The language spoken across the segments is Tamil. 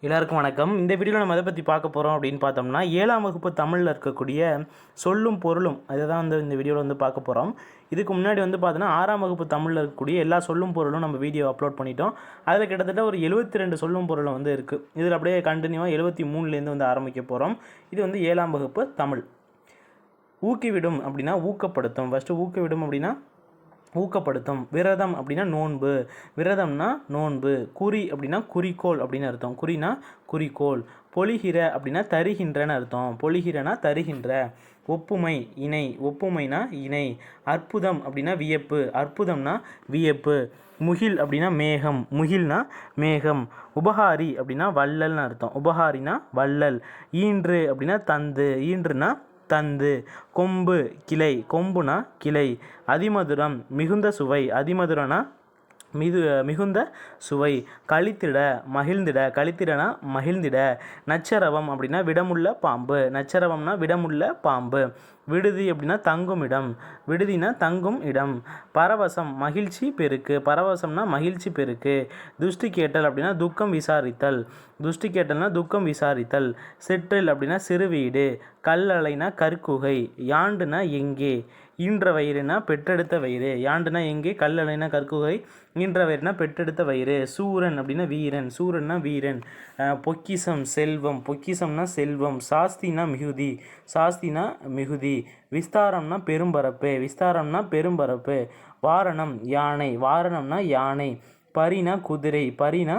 எல்லாருக்கும் வணக்கம். இந்த வீடியோவில் நம்ம எதை பற்றி பார்க்க போகிறோம் அப்படின்னு பார்த்தோம்னா, 7ஆம் வகுப்பு தமிழில் இருக்கக்கூடிய சொல்லும் பொருளும் அதை தான் இந்த வீடியோவில் பார்க்க போகிறோம். இதுக்கு முன்னாடி பார்த்தோன்னா 6ஆம் வகுப்பு தமிழில் இருக்கக்கூடிய எல்லா சொல்லும் பொருளும் நம்ம வீடியோ அப்லோட் பண்ணிட்டோம். அதில் கிட்டத்தட்ட ஒரு 72 சொல்லும் பொருளும் இருக்குது. இதில் அப்படியே கண்டினியூவாக 73லேருந்து ஆரம்பிக்க போகிறோம். இது 7ஆம் வகுப்பு தமிழ். ஊக்கிவிடும் அப்படின்னா ஊக்கப்படுத்தும். ஃபஸ்ட்டு ஊக்கிவிடும் அப்படின்னா ஊக்கப்படுத்தும். விரதம் அப்படின்னா நோன்பு. விரதம்னா நோன்பு. குறி அப்படின்னா குறிக்கோள் அப்படின்னு அர்த்தம். குறினா குறிக்கோள். பொழிகிற அப்படின்னா தருகின்றன்னு அர்த்தம். பொழிகிறனா தருகின்ற. ஒப்புமை இணை. ஒப்புமைனா இணை. அற்புதம் அப்படின்னா வியப்பு. அற்புதம்னா வியப்பு. முகில் அப்படின்னா மேகம். முகில்னா மேகம். உபகாரி அப்படின்னா வள்ளல்னு அர்த்தம். உபகாரினா வள்ளல். ஈன்று அப்படின்னா தந்து. ஈன்றுனா தந்து. கொம்பு கிளை. கொம்புனா கிளை. அதிமதுரம் மிகுந்த சுவை. அதிமதுரனா மிகுந்த சுவை. கழித்திட மகிழ்ந்திட. கழித்திடனா மகிழ்ந்திட. நச்சரவம் அப்படின்னா விடமுள்ள பாம்பு. நச்சரவம்னா விடமுள்ள பாம்பு. விடுதி அப்படின்னா தங்கும் இடம். விடுதினா தங்கும் இடம். பரவசம் மகிழ்ச்சி பெருக்கு. பரவசம்னா மகிழ்ச்சி பெருக்கு. துஷ்டி கேட்டல் அப்படின்னா துக்கம் விசாரித்தல். துஷ்டி கேட்டல்னா துக்கம் விசாரித்தல். சிற்றில் அப்படின்னா சிறு வீடு. கல்லலைனா கற்குகை. யாண்டுனா எங்கே. ஈன்ற வயிறுனா பெற்றெடுத்த வயிறு. யாண்டுனா எங்கே. கல்லலைனா கற்குகை. ஈன்ற வயிறுனா பெற்றெடுத்த வயிறு. சூரன் அப்படின்னா வீரன். சூரன்னா வீரன். பொக்கிசம் செல்வம். பொக்கிசம்னா செல்வம். சாஸ்தினா மிகுதி. சாஸ்தினா மிகுதி. விஸ்தாரம்னா பெரும்பரப்பு. விஸ்தாரம்னா பெரும்பரப்பு. வாரணம் யானை. வாரணம்னா யானை. பரினா குதிரை. பரினா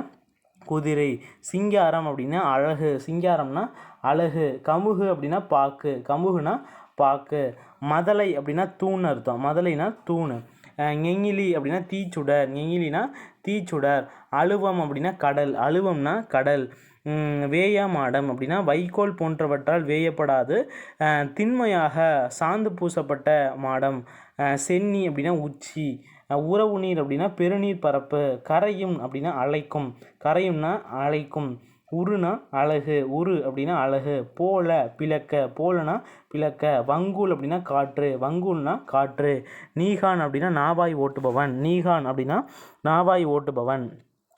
குதிரை. சிங்காரம் அப்படின்னா அழகு. சிங்காரம்னா அழகு. கமுகு அப்படின்னா பாக்கு. கமுகுனா பாக்கு. மதலை அப்படின்னா தூண் அர்த்தம். மதலைனா தூண். நெங்கிலி அப்படின்னா தீச்சுடர். நெங்கிலினா தீச்சுடர். அழுவம் அப்படின்னா கடல். அழுவம்னா கடல். வேயா மாடம் அப்படின்னா வைக்கோல் போன்றவற்றால் வேயப்படாது திண்மையாக சாந்து பூசப்பட்ட மாடம். சென்னி அப்படின்னா உச்சி. உறவு நீர் அப்படின்னா பெருநீர் பரப்பு. கரையும் அப்படின்னா அழைக்கும். கரையும்னா அழைக்கும். உருனா அழகு. உரு அப்படின்னா அழகு. போல பிளக்க. போலனா பிளக்க. வங்கூல் அப்படின்னா காற்று. வங்கூல்னா காற்று. நீகான் அப்படின்னா நாவாய் ஓட்டுபவன். நீகான் அப்படின்னா நாவாய் ஓட்டுபவன்.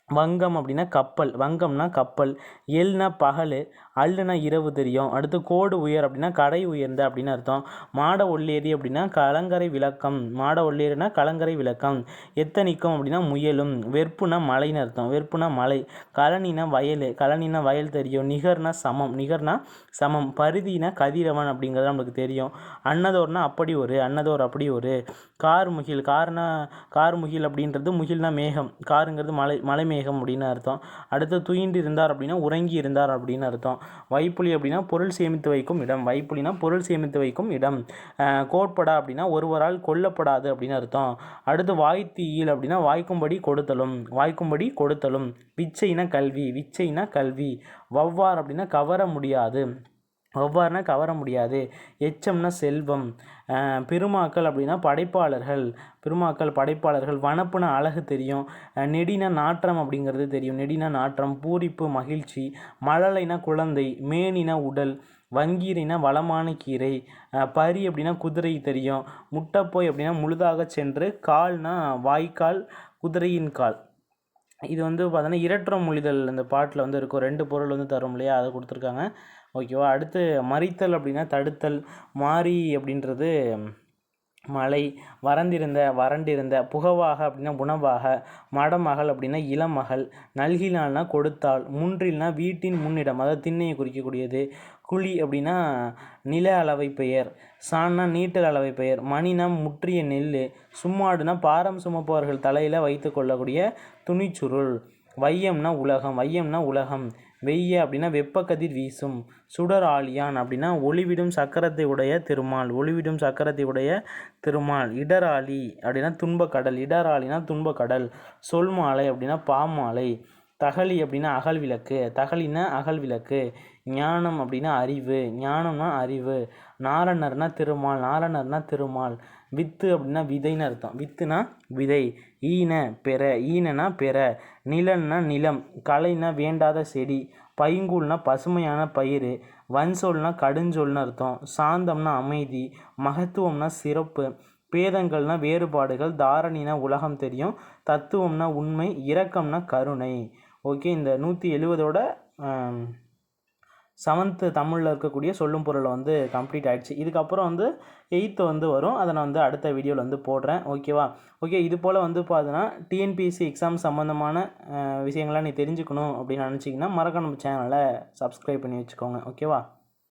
வங்கம் அப்படின்னா கப்பல். வங்கம்னா கப்பல். எல்னா பகல். அல்லுனா இரவு தெரியும். அடுத்து கோடு உயர் அப்படின்னா கடை உயர்ந்த அப்படின்னு அர்த்தம். மாட ஒல்லேரி அப்படின்னா கலங்கரை விளக்கம். மாட ஒல்லேரினா கலங்கரை விளக்கம். எத்தனிக்கும் அப்படின்னா முயலும். வெற்புனா மலைன்னு அர்த்தம். வெற்புனா மலை. கழனினா வயல். கழனினா வயல் தெரியும். நிகர்னா சமம். நிகர்னா சமம். பரிதினா கதிரவன் அப்படிங்கிறது நம்மளுக்கு தெரியும். அன்னதோர்னா அப்படி ஒரு. அன்னதோர் அப்படி ஒரு. கார்முகில். கார்முகில் அப்படின்றது முகில்னா மேகம். காருங்கிறது மலை மேகம் அப்படின்னு அர்த்தம். அடுத்து துயின்று இருந்தார் அப்படின்னா உறங்கி இருந்தார் அப்படின்னு அர்த்தம். வைப்புலி அப்படின்னா பொருள் சேமித்து வைக்கும் இடம். வைப்புலினா பொருள் சேமித்து வைக்கும் இடம். கோட்படா அப்படின்னா ஒருவரால் கொல்லப்படாது அப்படின்னு அர்த்தம். அடுத்து வாய்த்தீயில் அப்படின்னா வாய்க்கும்படி கொடுத்தலும். வாய்க்கும்படி கொடுத்தலும். விச்சைனா கல்வி. விச்சைனா கல்வி. வவ்வார் அப்படின்னா கவர முடியாது. வவ்வாறுனா கவர முடியாது. எச்சம்னா செல்வம். பெருமாக்கள் அப்படின்னா படைப்பாளர்கள். பெருமாக்கள் படைப்பாளர்கள். வனப்புனா அழகு தெரியும். நெடினா நாற்றம் அப்படிங்கிறது தெரியும். நெடினா நாற்றம். பூரிப்பு மகிழ்ச்சி. மழலைனா குழந்தை. மேனினா உடல். வங்கீரைனா வளமான கீரை. பரி அப்படின்னா குதிரை தெரியும். முட்டைப்போய் அப்படின்னா முழுதாக சென்று. கால்னா வாய்க்கால். குதிரையின் கால். இது பார்த்தோன்னா இரட்டுற மொழிதல் இந்த பாட்டில் இருக்கும். 2 பொருள் தரும் இல்லையா, அதை கொடுத்துருக்காங்க. ஓகேவா. அடுத்து மறித்தல் அப்படின்னா தடுத்தல். மாறி அப்படின்றது மலை. வறண்டிருந்த. புகவாக அப்படின்னா உணவாக. மடமகள் அப்படின்னா இளமகள். நல்கினால்னா கொடுத்தாள். முன்றில்னா வீட்டின் முன்னிடம், அதாவது திண்ணையை குறிக்கக்கூடியது. குழி அப்படின்னா நில அளவை பெயர். சான்னா நீட்டல் அளவை பெயர். மணினா முற்றிய நெல். சும்மாடுனா பாரம் சுமப்பவர்கள் தலையில் வைத்து கொள்ளக்கூடிய துணிச்சுருள். வையம்னா உலகம். வையம்னா உலகம். வெய்ய அப்படின்னா வெப்பக்கதிர் வீசும். சுடர் ஆழியான் அப்படின்னா ஒளிவிடும் சக்கரத்தை உடைய திருமால். ஒளிவிடும் சக்கரத்தை உடைய திருமால். இடராளி அப்படின்னா துன்பக்கடல். இடராளினா துன்பக்கடல். சொல்மாலை அப்படின்னா பாமாலை. தகழி அப்படின்னா அகல் விளக்கு. தகழினா அகல் விளக்கு. ஞானம் அப்படின்னா அறிவு. ஞானம்னா அறிவு. நாரணர்னா திருமால். நாரணர்னா திருமால். வித்து அப்படின்னா விதைன்னு அர்த்தம். வித்துனா விதை. ஈன பெற. ஈனனா பெற. நிலன்னா நிலம். களைனா வேண்டாத செடி. பைங்கூழ்னா பசுமையான பயிர். வன்சொல்னா கடுஞ்சொல்னு அர்த்தம். சாந்தம்னா அமைதி. மகத்துவம்னா சிறப்பு. பேதங்கள்னா வேறுபாடுகள். தாரணினா உலகம் தெரியும். தத்துவம்னா உண்மை. இரக்கம்னா கருணை. ஓகே. இந்த 170ஓட செவன்த்து தமிழில் இருக்கக்கூடிய சொல்லும் பொருளை வந்து கம்ப்ளீட் ஆகிடுச்சு. இதுக்கப்புறம் வந்து 8th வந்து வரும். அதை நான் வந்து அடுத்த வீடியோவில் வந்து போடுறேன். ஓகேவா? ஓகே, இது போல் வந்து பார்த்தீங்கன்னா டிஎன்பிஎஸ்சி எக்ஸாம் சம்மந்தமான விஷயங்கள்லாம் நீ தெரிஞ்சுக்கணும் அப்படின்னு நினச்சிங்கன்னா மறக்காம நம்ம சேனலை சப்ஸ்கிரைப் பண்ணி வச்சுக்கோங்க. ஓகேவா?